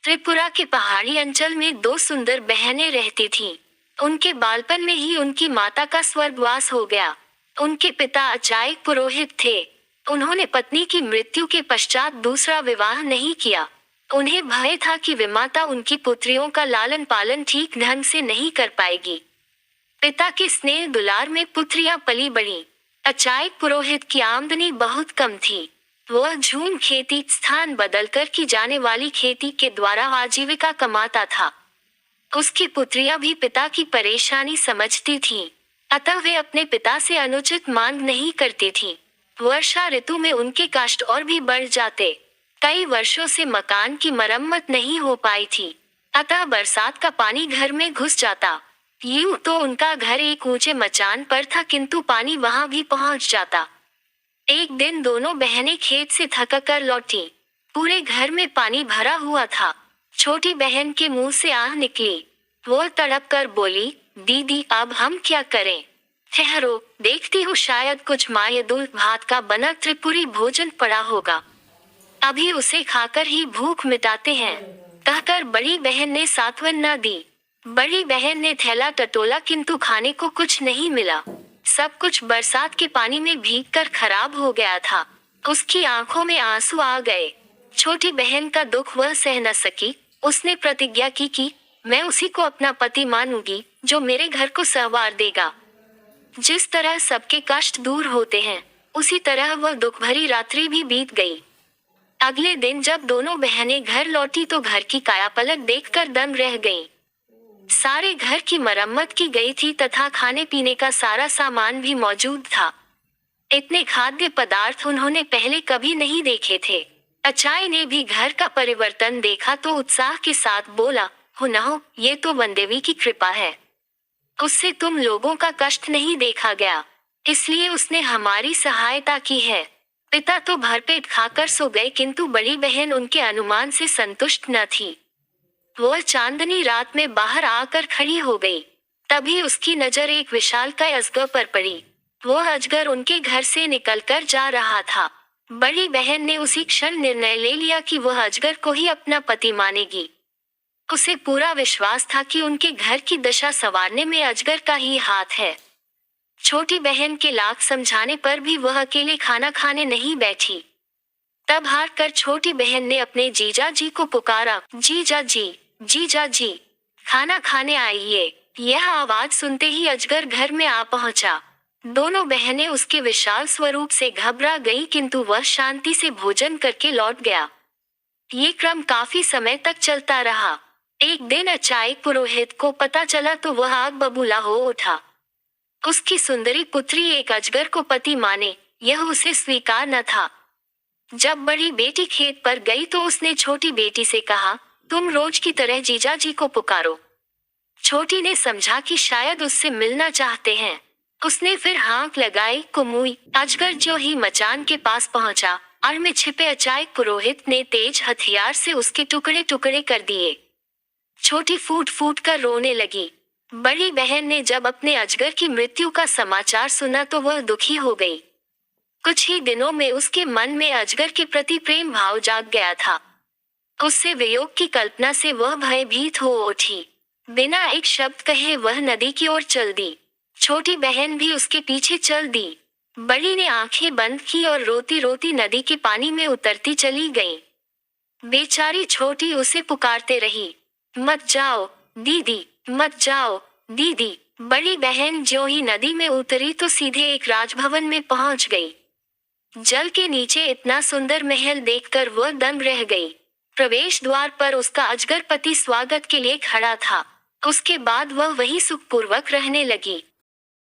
त्रिपुरा के पहाड़ी अंचल में दो सुंदर बहनें रहती थीं। उनके बालपन में ही उनकी माता का स्वर्गवास हो गया। उनके पिता अचायक पुरोहित थे। उन्होंने पत्नी की मृत्यु के पश्चात दूसरा विवाह नहीं किया। उन्हें भय था कि विमाता उनकी पुत्रियों का लालन पालन ठीक ढंग से नहीं कर पाएगी। पिता के स्नेह दुलार में पुत्रियां पली बढ़ी। अचायक पुरोहित की आमदनी बहुत कम थी। वह झूम खेती स्थान बदलकर की जाने वाली खेती के द्वारा आजीविका कमाता था। उसकी पुत्रियां भी पिता की परेशानी समझती थीं, अतः वे अपने पिता से अनुचित मांग नहीं करती थीं। वर्षा ऋतु में उनके कष्ट और भी बढ़ जाते। कई वर्षों से मकान की मरम्मत नहीं हो पाई थी, अतः बरसात का पानी घर में घुस जाता। यूं तो उनका घर एक ऊंचे मचान पर था, किंतु पानी वहां भी पहुंच जाता। एक दिन दोनों बहनें खेत से थक कर लौटी। पूरे घर में पानी भरा हुआ था। छोटी बहन के मुंह से आह निकली। वो तड़प कर बोली, दीदी अब हम क्या करें? ठहरो, देखती हूँ, शायद कुछ मायदुल भात का बना त्रिपुरी भोजन पड़ा होगा, अभी उसे खाकर ही भूख मिटाते हैं, कहकर बड़ी बहन ने सांत्वना दी। बड़ी बहन ने थैला टटोला, किंतु खाने को कुछ नहीं मिला। सब कुछ बरसात के पानी में भीगकर खराब हो गया था। उसकी आंखों में आंसू आ गए। छोटी बहन का दुख वह सह न सकी। उसने प्रतिज्ञा की कि मैं उसी को अपना पति मानूंगी जो मेरे घर को संवार देगा। जिस तरह सबके कष्ट दूर होते हैं, उसी तरह वह दुख भरी रात्रि भी बीत गई। अगले दिन जब दोनों बहनें घर लौटी तो घर की कायापलट देखकर दंग रह गईं। सारे घर की मरम्मत की गई थी तथा खाने पीने का सारा सामान भी मौजूद था। इतने खाद्य पदार्थ उन्होंने पहले कभी नहीं देखे थे। अचाई ने भी घर का परिवर्तन देखा तो उत्साह के साथ बोला, हो न हो, ये तो वनदेवी की कृपा है। उससे तुम लोगों का कष्ट नहीं देखा गया, इसलिए उसने हमारी सहायता की है। पिता तो भरपेट खाकर सो गए, किंतु बड़ी बहन उनके अनुमान से संतुष्ट न थी। वह चांदनी रात में बाहर आकर खड़ी हो गई। तभी उसकी नजर एक विशालकाय अजगर पर पड़ी। वह अजगर उनके घर से निकलकर जा रहा था। बड़ी बहन ने उसी क्षण निर्णय ले लिया कि वह अजगर को ही अपना पति मानेगी। उसे पूरा विश्वास था कि उनके घर की दशा संवारने में अजगर का ही हाथ है। छोटी बहन के लाख समझाने पर भी वह अकेले खाना खाने नहीं बैठी। तब हार कर छोटी बहन ने अपने जीजा जी को पुकारा, जीजा जी, जीजा जी, खाना खाने आइए। यह आवाज सुनते ही अजगर घर में आ पहुंचा। दोनों बहनें उसके विशाल स्वरूप से घबरा गईं, किंतु वह शांति से भोजन करके लौट गया। ये क्रम काफी समय तक चलता रहा। एक दिन अचायक पुरोहित को पता चला तो वह आग बबूला हो उठा। उसकी सुंदरी पुत्री एक अजगर को पति माने, यह उसे स्वीकार न था। जब बड़ी बेटी खेत पर गई तो उसने छोटी बेटी से कहा, तुम रोज की तरह जीजा जी को पुकारो। छोटी ने समझा कि शायद उससे मिलना चाहते हैं। उसने फिर हाँक लगाई, कुमुई। अजगर जो ही मचान के पास पहुंचा, आड़ में छिपे अचायक पुरोहित ने तेज हथियार से उसके टुकड़े टुकड़े कर दिए। छोटी फूट फूट कर रोने लगी। बड़ी बहन ने जब अपने अजगर की मृत्यु का समाचार सुना तो वह दुखी हो गई। कुछ ही दिनों में उसके मन में अजगर के प्रति प्रेम भाव जाग गया था। उससे वियोग की कल्पना से वह भयभीत हो उठी। बिना एक शब्द कहे वह नदी की ओर चल दी। छोटी बहन भी उसके पीछे चल दी। बड़ी ने आंखें बंद की और रोती रोती नदी के पानी में उतरती चली गई। बेचारी छोटी उसे पुकारते रही, मत जाओ दीदी, मत जाओ दीदी। बड़ी बहन जो ही नदी में उतरी तो सीधे एक राजभवन में पहुंच गई। जल के नीचे इतना सुंदर महल देखकर वह दंग रह गई। प्रवेश द्वार पर उसका अजगर पति स्वागत के लिए खड़ा था। उसके बाद वह वहीं सुखपूर्वक रहने लगी।